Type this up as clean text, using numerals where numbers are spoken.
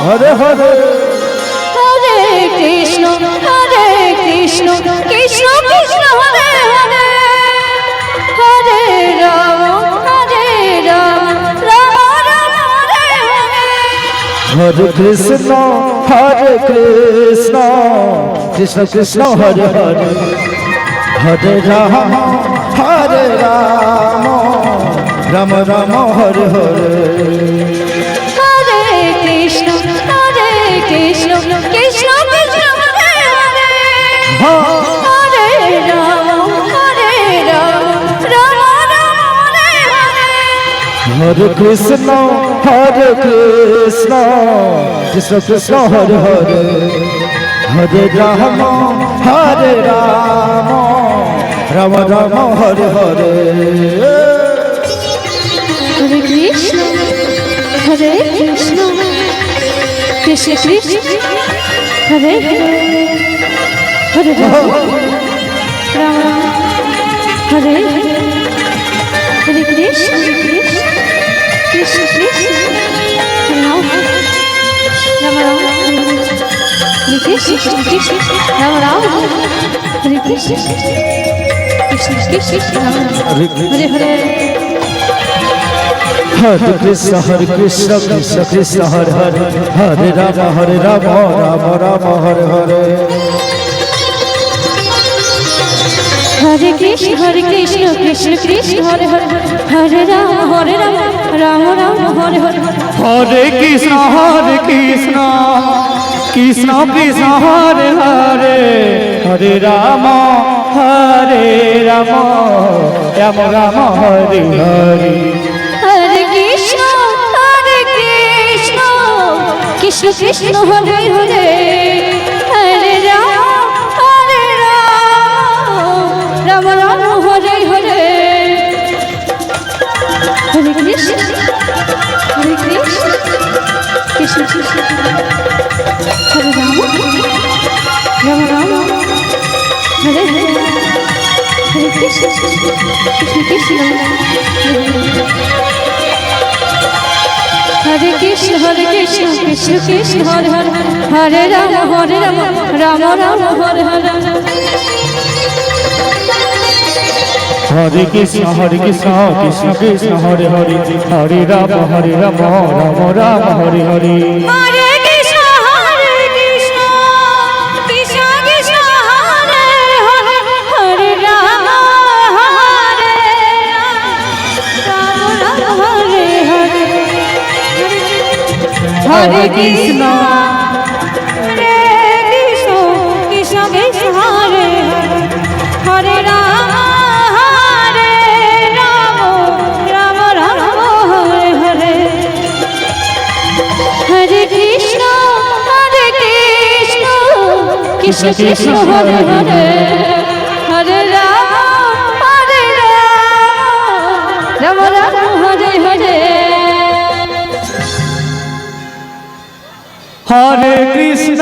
Hare Hare Hare Krishna Krishna Krishna Hare Hare Hare Ram Ram Ram Hare Hare Hare Krishna Krishna Krishna Hare Hare Hare Ram Ram Ram Hare Hare Hare Krishna Krishna Krishna Hare Hare Hare Ram Ram Ram Hare Hare Hare Krishna Krishna Krishna Hare Hare Hare Ram Ram Ram Hare Hare Hare Krishna Krishna Krishna Hare Hare Ram Ram Hare Hare Krishna Krishna Krishna Ram Ram Hare Krishna Krishna Ram Ram Hare Krishna Krishna Krishna Ram Hare Hare Hare Krishna Krishna Krishna Hare Hare Hare Ram Ram Ram Hare Hare Hare Krishna Krishna Krishna Hare Hare Hare Ram Ram Ram Hare Hare Hare Krishna Krishna Krishna Hare Hare Hare Ram Ram Ram Hare Hare Hare Krishna Krishna Krishna Hare Hare Hare Ram Ram Ram Hare Hare Hare Krishna Krishna Krishna Hare Ram Ram Hare Hare Hare Krishna Krishna Hare Krishna Krishna Krishna Hare Hare Hare Ram Ram Ram Hare Hare Hare Krishna Krishna Krishna Hare Hare Hare Ram Ram Ram Hare Hare Hare Krishna Krishna Krishna Hare Hare Hare Ram Ram Hare Hare Hare Krishna Krishna Krishna Hare Hare Ram Ram Ram Hare Hare Hare Krishna Krishna Krishna Hare Hare Hare Ram Ram Ram Hare Hare Hare Krishna.